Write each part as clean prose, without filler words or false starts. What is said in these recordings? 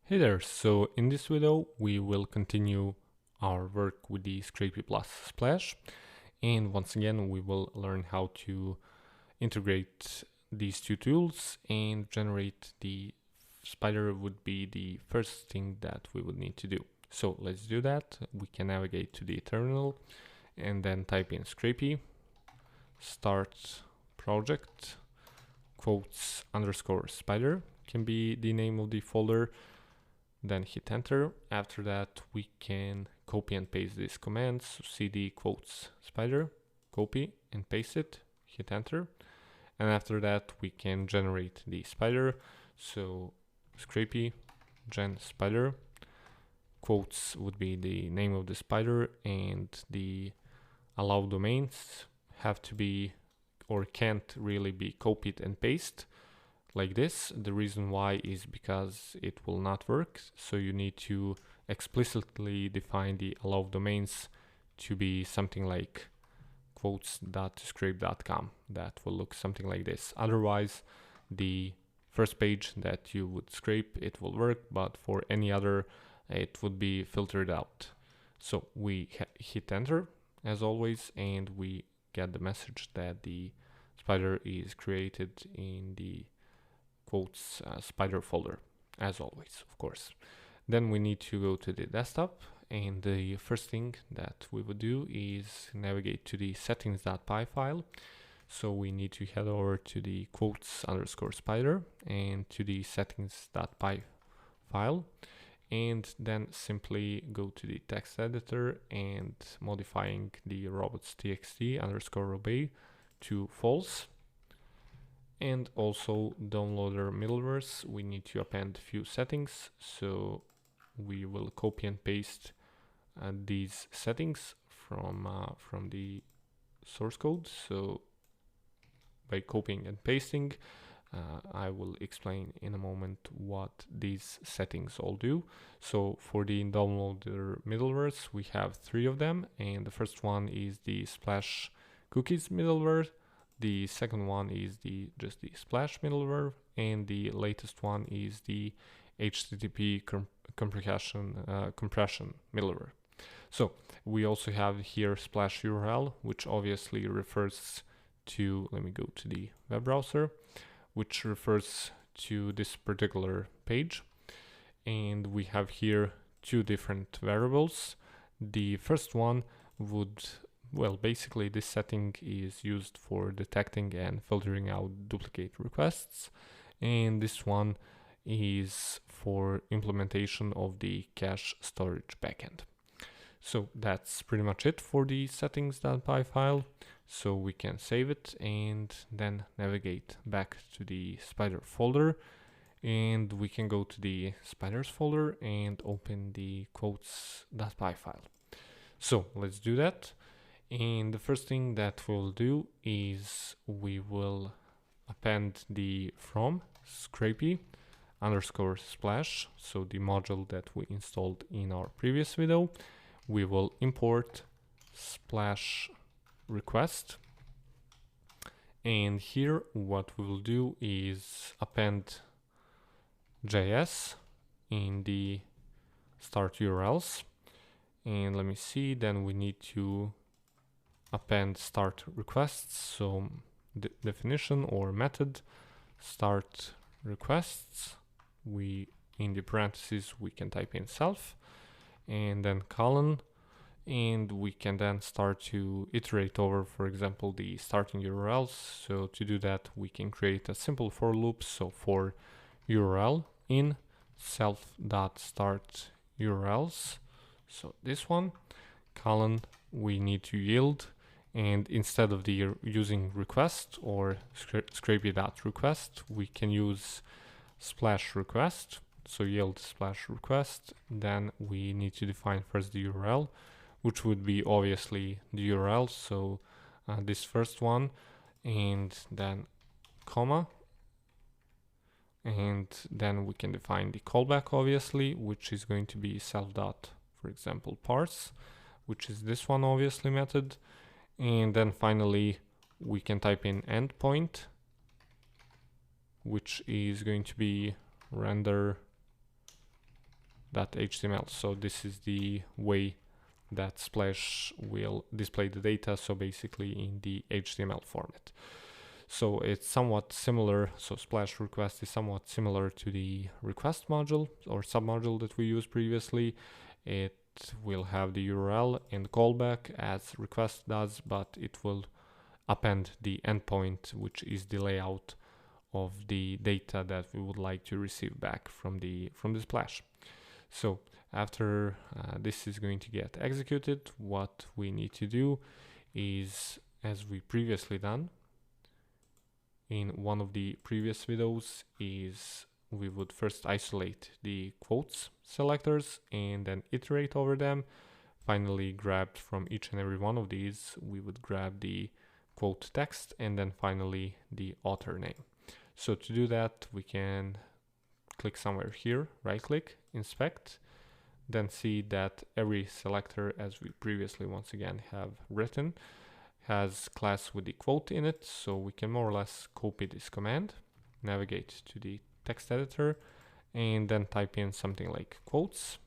Hey there, so in this video we will continue our work with the Scrapy plus Splash, and once again we will learn how to integrate these two tools and generate the spider would be the first thing that we would need to do. So let's do that. We can navigate to the terminal and then type in Scrapy, start project, quotes _ spider can be the name of the folder. Then hit enter. After that we can copy and paste these commands. So cd quotes spider, copy and paste it, hit enter. And after that we can generate the spider. So Scrapy gen spider, quotes would be the name of the spider, and the allow domains have to be or can't really be copied and pasted like this. The reason why is because it will not work, so you need to explicitly define the allow domains to be something like quotes.scrape.com. That will look something like this. Otherwise the first page that you would scrape, it will work, but for any other it would be filtered out. So we hit enter as always, and we get the message that the spider is created in the quotes spider folder, as always, of course. Then we need to go to the desktop, and the first thing that we would do is navigate to the settings.py file. So we need to head over to the quotes _ spider and to the settings.py file, and then simply go to the text editor and modifying the robots.txt _ obey to false. And also downloader middlewares, we need to append a few settings, so we will copy and paste these settings from the source code. So by copying and pasting, I will explain in a moment what these settings all do. So for the downloader middlewares, we have 3 of them, and the first one is the Splash cookies middleware. The second one is just the Splash middleware, and the latest one is the HTTP compression middleware. So we also have here Splash URL, which obviously refers to, let me go to the web browser, which refers to this particular page. And we have here 2 different variables. The first one would, well, basically this setting is used for detecting and filtering out duplicate requests, and this one is for implementation of the cache storage backend. So that's pretty much it for the settings.py file. So we can save it and then navigate back to the spider folder, and we can go to the spiders folder and open the quotes.py file. So let's do that. And the first thing that we'll do is we will append the from Scrapy _ splash, so the module that we installed in our previous video. We will import splash request, and here what we will do is append JS in the start URLs. And let me see, then we need to append start requests, so the definition or method start requests, we in the parentheses we can type in self and then colon, and we can then start to iterate over, for example, the starting URLs. So to do that we can create a simple for loop. So for URL in self.start URLs, so this one, colon, we need to yield, and instead of the using request or scrapy.request, we can use splash request. So yield splash request, then we need to define first the URL, which would be obviously the URL, so this first one, and then comma, and then we can define the callback obviously, which is going to be self dot, for example, parse, which is this one obviously method. And then finally we can type in endpoint, which is going to be render .html. So this is the way that Splash will display the data, so basically in the HTML format. So it's somewhat similar, so Splash request is somewhat similar to the request module or submodule that we used previously. It will have the URL and callback as request does, but it will append the endpoint, which is the layout of the data that we would like to receive back from the Splash. So after this is going to get executed, what we need to do is, as we previously done in one of the previous videos, is we would first isolate the quotes selectors and then iterate over them. Finally, grabbed from each and every one of these, we would grab the quote text and then finally the author name. So to do that, we can click somewhere here, right click, inspect, then see that every selector, as we previously once again have written, has class with the quote in it. So we can more or less copy this command, navigate to the text editor, and then type in something like quotes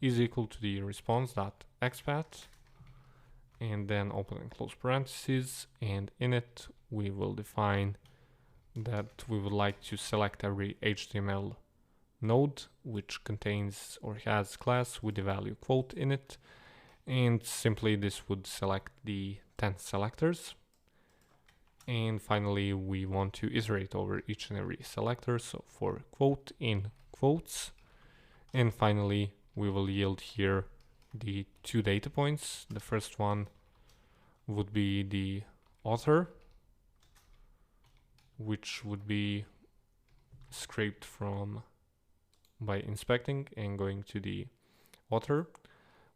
is equal to the response.xpath, and then open and close parentheses, and in it we will define that we would like to select every HTML node which contains or has class with the value quote in it, and simply this would select the 10 selectors. And finally we want to iterate over each and every selector, so for quote in quotes, and finally we will yield here the 2 data points. The first one would be the author, which would be scraped from by inspecting and going to the author.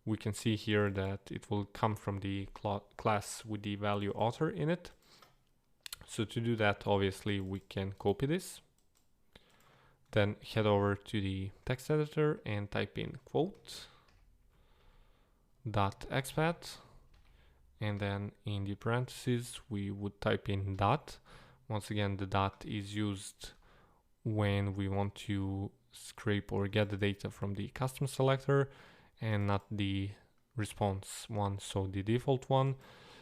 We can see here that it will come from the class with the value author in it. So to do that, obviously we can copy this, then head over to the text editor and type in quote .xpath, and then in the parentheses we would type in dot. Once again, the dot is used when we want to scrape or get the data from the custom selector and not the response one, so the default one.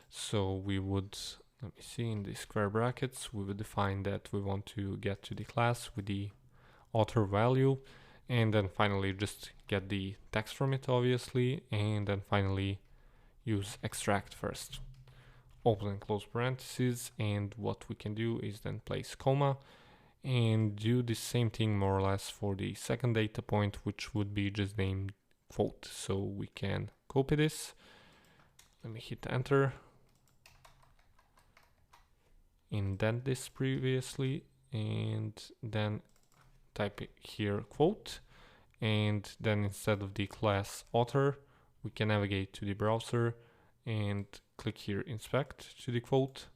So we would, let me see, in the square brackets we would define that we want to get to the class with the author value, and then finally just get the text from it obviously, and then finally use extract first, open and close parentheses, and what we can do is then place comma and do the same thing more or less for the second data point, which would be just named quote. So we can copy this, let me hit enter, indent this previously, and then type here quote, and then instead of the class author we can navigate to the browser and click here inspect to the quote,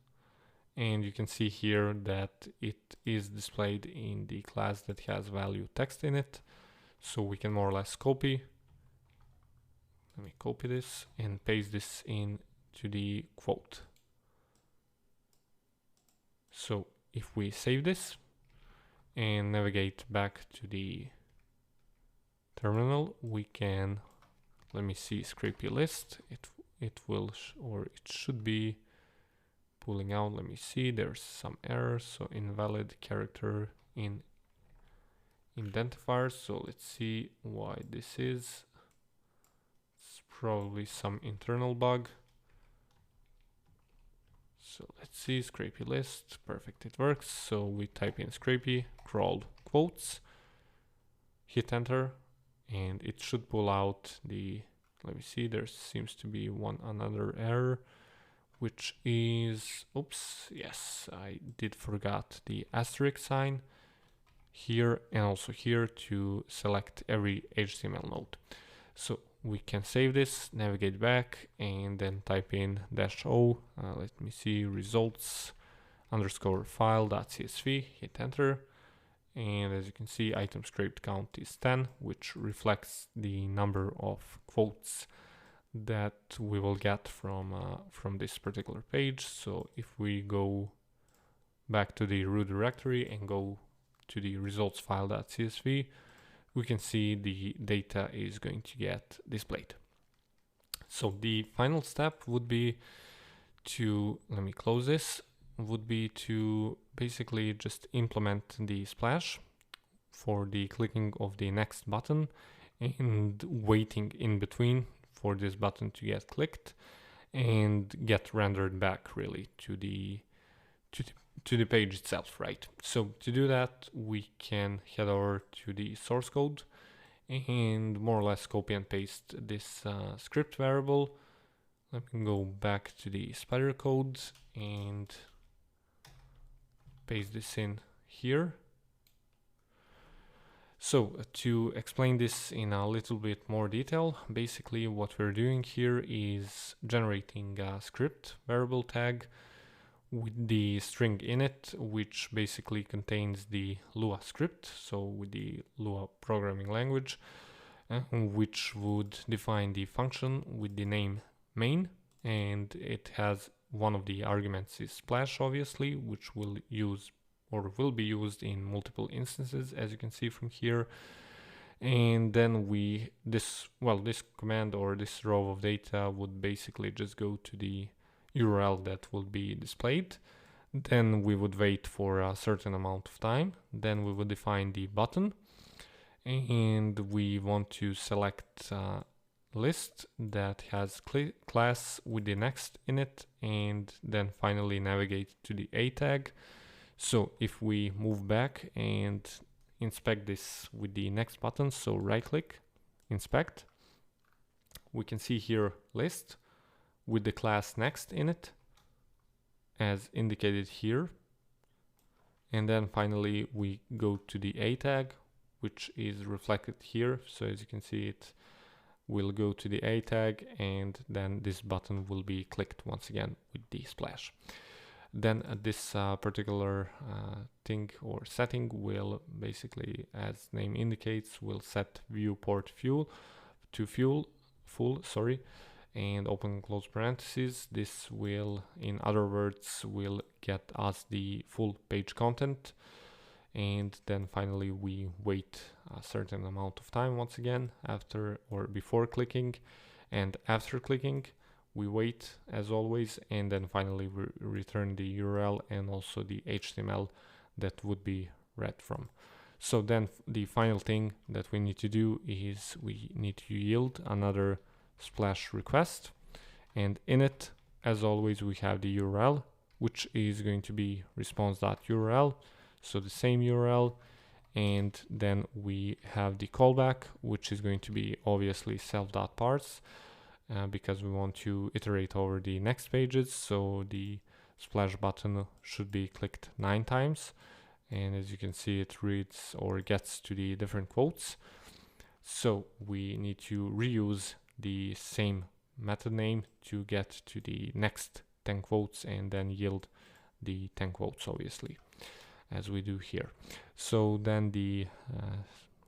and you can see here that it is displayed in the class that has value text in it. So we can more or less copy, let me copy this and paste this in to the quote. So if we save this and navigate back to the terminal, we can, let me see, Scrapy list, it will or it should be pulling out, let me see, there's some errors, so invalid character in identifiers. So let's see why this is. It's probably some internal bug. So let's see, Scrapy list, perfect, it works. So we type in Scrapy crawled quotes, hit enter, and it should pull out the, let me see, there seems to be another error, which is, oops, yes, I did forgot the asterisk sign here and also here to select every HTML node. So we can save this, navigate back, and then type in -o, let me see, results underscore file.csv, hit enter, and as you can see, item scraped count is 10, which reflects the number of quotes that we will get from this particular page. So if we go back to the root directory and go to the results file.csv, we can see the data is going to get displayed. So the final step would be to, let me close this, would be to basically just implement the splash for the clicking of the next button and waiting in between for this button to get clicked and get rendered back really to the page itself, right? So to do that, we can head over to the source code and more or less copy and paste this script variable. Let me go back to the Spider code and paste this in here. So to explain this in a little bit more detail, basically what we're doing here is generating a script variable tag with the string in it, which basically contains the Lua script, so with the Lua programming language, which would define the function with the name main, and it has one of the arguments is splash, obviously, which will use or will be used in multiple instances, as you can see from here. And then this command or this row of data would basically just go to the URL that will be displayed. Then we would wait for a certain amount of time. Then we would define the button, and we want to select a list that has class with the next in it, and then finally navigate to the A tag. So if we move back and inspect this with the next button, so right click, inspect, we can see here list with the class next in it as indicated here. And then finally we go to the A tag, which is reflected here. So as you can see, it will go to the A tag, and then this button will be clicked once again with the splash. Then this particular thing or setting will basically, as name indicates, will set viewport full, and open and close parentheses. This will, in other words, will get us the full page content. And then finally we wait a certain amount of time once again after or before clicking, and after clicking we wait as always, and then finally we return the URL and also the HTML that would be read from. So then the final thing that we need to do is we need to yield another splash request, and in it, as always, we have the URL, which is going to be response.url, so the same URL, and then we have the callback, which is going to be obviously self.parse, because we want to iterate over the next pages, so the splash button should be clicked 9 times, and as you can see, it reads or gets to the different quotes. So we need to reuse the same method name to get to the next 10 quotes and then yield the 10 quotes, obviously, as we do here. So then the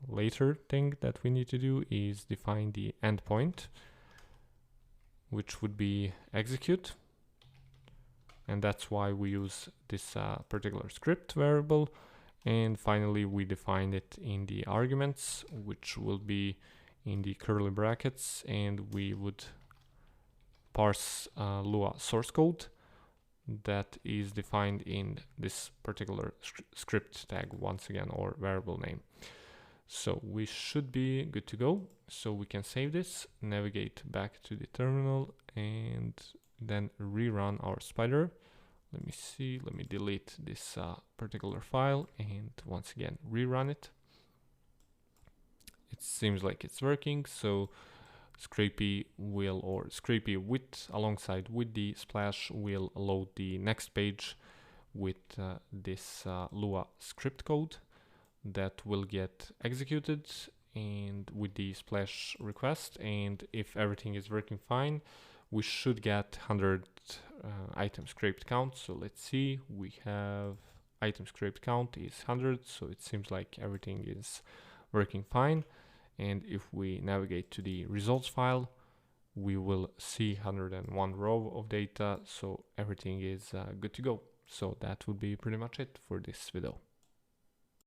later thing that we need to do is define the endpoint, which would be execute, and that's why we use this particular script variable. And finally we define it in the arguments, which will be in the curly brackets, and we would parse Lua source code that is defined in this particular script tag once again, or variable name. So we should be good to go. So we can save this, navigate back to the terminal, and then rerun our Spider. Let me see, let me delete this particular file and once again rerun it. It seems like it's working, so Scrapy will, or Scrapy alongside with the splash will load the next page with this Lua script code that will get executed and with the splash request, and if everything is working fine, we should get 100 item scraped count. So let's see, we have item scraped count is 100, so it seems like everything is working fine. And if we navigate to the results file, we will see 101 row of data, so everything is good to go. So that would be pretty much it for this video.